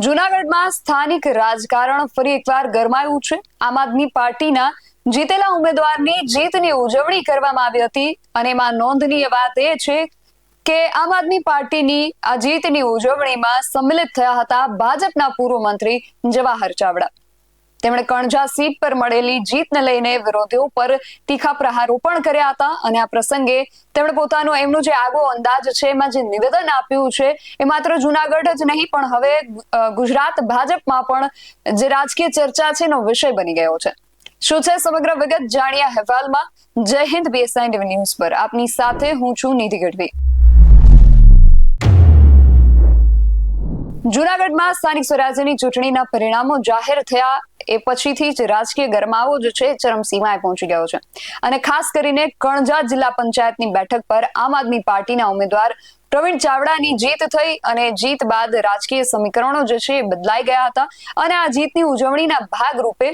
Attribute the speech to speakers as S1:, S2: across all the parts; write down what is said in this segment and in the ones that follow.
S1: જૂનાગઢમાં સ્થાનિક રાજકારણ ફરી એકવાર ગરમાયું છે। આમ આદમી પાર્ટીના જીતેલા ઉમેદવારની જીતની ઉજવણી કરવામાં આવી હતી અને એમાં નોંધનીય વાત એ છે કે આમ આદમી પાર્ટીની આ જીતની ઉજવણીમાં સંમિલિત થયા હતા ભાજપના પૂર્વ મંત્રી જવાહર ચાવડા। તેમણે કણજા સીટ પર મળેલી જીતને લઈને વિરોધીઓ પર તીખા પ્રહારો પણ કર્યા હતા અને આ પ્રસંગે તેમણે પોતાનો એમનો જે આગવો અંદાજ છે એમાં જે નિવેદન આપ્યું છે એ માત્ર જૂનાગઢ જ નહીં પણ હવે ગુજરાત ભાજપમાં પણ જે રાજકીય ચર્ચા છે એનો વિષય બની ગયો છે। શું છે સમગ્ર વિગત જાણ્યા અહેવાલમાં। જય હિન્દ BSI ન્યૂઝ પર આપની સાથે હું છું નિધિ ગઢવી। જૂનાગઢમાં સ્થાનિક સ્વરાજ્યની ચૂંટણીના પરિણામો જાહેર થયા એ પછીથી જ રાજકીય ગરમાવો જે છે ચરમસીમાએ પહોંચી ગયો છે અને ખાસ કરીને કણજા જિલ્લા પંચાયતની બેઠક પર આમ આદમી પાર્ટીના ઉમેદવાર પ્રવીણ ચાવડાની જીત થઈ અને જીત બાદ રાજકીય સમીકરણો જે છે એ બદલાઈ ગયા હતા અને આ જીતની ઉજવણીના ભાગરૂપે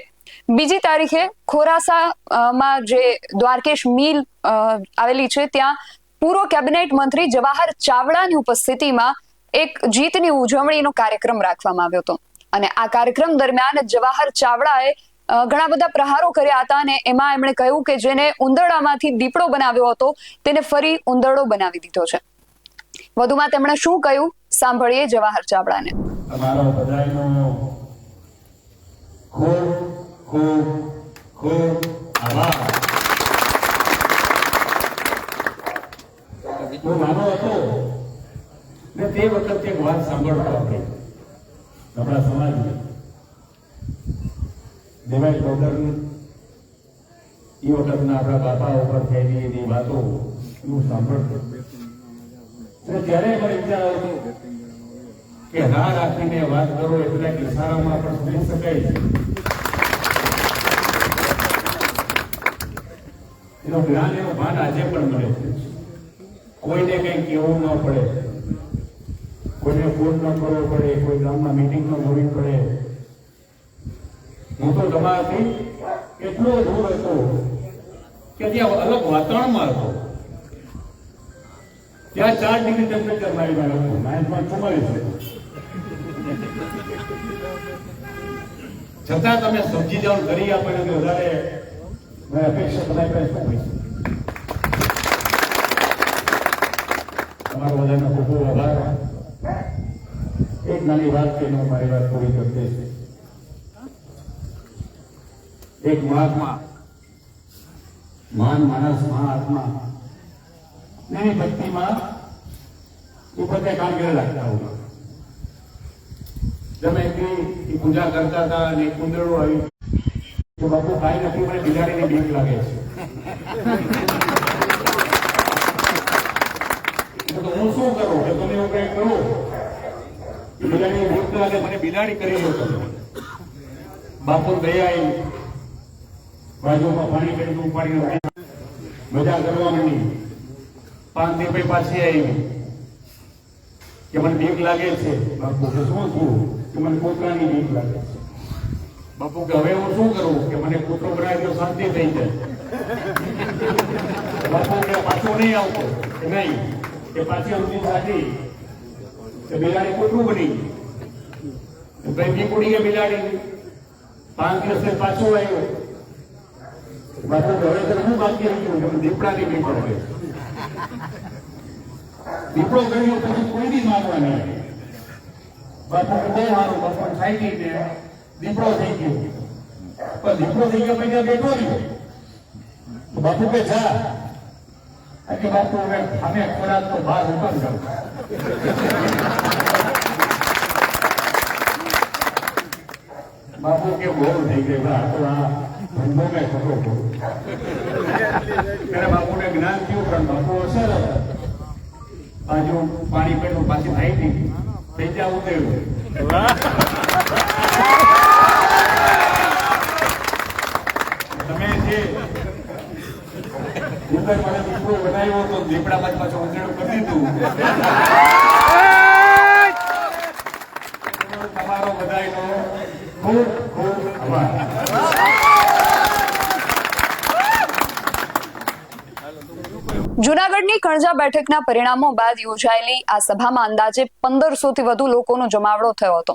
S1: બીજી તારીખે ખોરાસામાં જે દ્વારકેશ મિલ આવેલી છે ત્યાં પૂર્વ કેબિનેટ મંત્રી જવાહર ચાવડાની ઉપસ્થિતિમાં એક જીતની ઉજવણીનો કાર્યક્રમ રાખવામાં આવ્યો હતો અને આ કાર્યક્રમ દરમિયાન જવાહર ચાવડાએ ઘણા બધા પ્રહારો કર્યા હતા અને એમાં એમણે કહ્યું કે જેને ઉંદરડામાંથી દીપડો બનાવ્યો હતો તેને ફરી ઉંદરડો બનાવી દીધો છે। વધુમાં તેમણે શું કહ્યું સાંભળીએ જવાહર ચાવડાને।
S2: તમારો બધાનો ખૂબ ખૂબ ખૂબ આભાર। હું નાનો હતો ને તે વખતે એક વાત સાંભળતો આપણે આપણા સમાજની દેવાય ચૌધરી એ વખતના આપણા બાપા ઉપર થયેલી એની વાતો હું સાંભળતો ત્યારે મને વિચાર આવતો કે હા રાખીને વાત કરો એટલે ઇશારામાં પણ સમજી શકાય છે એનું જ્ઞાન એનું ભાન આજે પણ મળે છે। કોઈને કંઈ કહેવું ન પડે, કોઈને ફોન ન કરવો પડે, કોઈ ગામમાં મીટિંગ ન હોવી પડે। હું તો તમારાથી એટલો દૂર હતો કે ત્યાં અલગ વાતાવરણમાં હતો। ત્યાં 4 ડિગ્રી ટેમ્પરેચર મારી માં હતું, -44 છતાં તમે સમજી જાઓ કરી આપણને વધારે અપેક્ષા તમારી પાસે શું હોય? તમારો બધાનો ખૂબ ખૂબ આભાર। એક નાની વાત કે હું મારી વાત પૂરી કરતી છે। એક મહાત્મા મહાન માણસ મહાત્મા એની ભક્તિમાં એ પોતે કામગીરી રાખતા હોય। તમે એ પૂજા કરતા હતા અને એક કુંદરડું આવ્યું તો બાપુ કાંઈ નથી, મને બિલાડીની બીક લાગે છે। તો હું શું કરું કે તમે એવું કંઈ કરો બિલાડી બીક લાગે, મને બિલાડી કરી લો તમે। બાપુ દયા આવી બાજુમાં પાણી કરી ઉપાડીને મજા કરવા માંડી। 5 દિવસ પછી પાછી આવી કે મને બીક લાગે છે। બાપુ કે શું થયું? કે મને કૂતરાની બીક લાગે છે। બાપુ કે હવે હું શું કરું? કે મને કૂતરો બનાવી તો શાંતિ થઈ જાય। બાપુ કે પાછું નહીં આવતો કે નહીં કે પાછી અમથી સાચી કે બિલાડી કૂતરું બની ભાઈ બીક ઉડી ગઈ બિલાડી। 5 દિવસ પાછું આવ્યું। બાપુ હવે તો હું બાકી રહ્યું કે દીપડાની બીક પડે। દીપડો કર્યો પછી કોઈ બી માનવાની। બાપુ બહુ સારું બાપુ થાય ગઈ ને દીપડો થઈ ગયો પણ દીપડો થઈ ગયો પછી બેઠો રહ્યો તો બાપુ કે જા કે બાપુ હવે અમે ખોરાક તો બહાર ઉપર જાવ। બાપુ કે બહુ થઈ ગઈ આ તો આ ધંધો મેં ખોટો ત્યારે બાપુને જ્ઞાન થયું પણ બાપુ અસર બાજુ પાણી પેટનું પાછી થાય નહીં થઈ જવું તેવું। તમે જે ઉંદર મને દીપડો બનાવ્યો તો દીપડામાં જ પાછું ઉંદરડું કરી દીધું। તમારો બધાનો ખૂબ ખૂબ આભાર।
S1: જૂનાગઢની કણજા બેઠકના પરિણામો બાદ યોજાયેલી આ સભામાં અંદાજે 1500 થી વધુ લોકોનો જમાવડો થયો હતો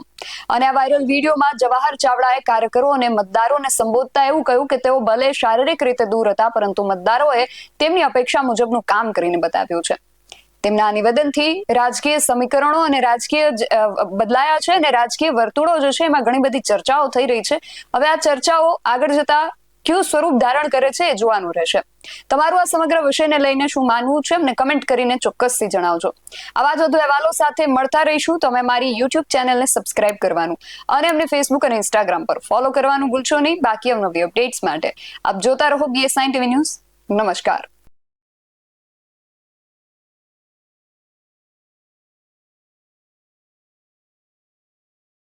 S1: અને આ વાયરલ વિડીયોમાં જવાહર ચાવડાએ કાર્યકરો અને મતદારોને સંબોધતા એવું કહ્યું કે તેઓ ભલે શારીરિક રીતે દૂર હતા, પરંતુ મતદારોએ તેમની અપેક્ષા મુજબનું કામ કરીને બતાવ્યું છે. તેમના નિવેદનથી રાજકીય સમીકરણો અને રાજકીય બદલાયા છે અને રાજકીય વર્તુળો જે છે એમાં ઘણી બધી ચર્ચાઓ થઈ રહી છે. હવે આ ચર્ચાઓ આગળ જતા કયું સ્વરૂપ ધારણ કરે છે એ જોવાનું રહેશે. તમારું આ સમગ્ર વિષયને લઈને શું માનવું છે અમને કમેન્ટ કરીને ચોક્કસથી જણાવજો. આવા જ વધુ અહેવાલો સાથે મળતા રહીશું. તમે મારી યુટ્યુબ ચેનલને સબસ્ક્રાઇબ કરવાનું અને અમને ફેસબુક અને ઇન્સ્ટાગ્રામ પર ફોલો કરવાનું ભૂલશો નહીં. બાકી અવનવી અપડેટ્સ માટે આપ જોતા રહો BS9 TV ન્યૂઝ. નમસ્કાર.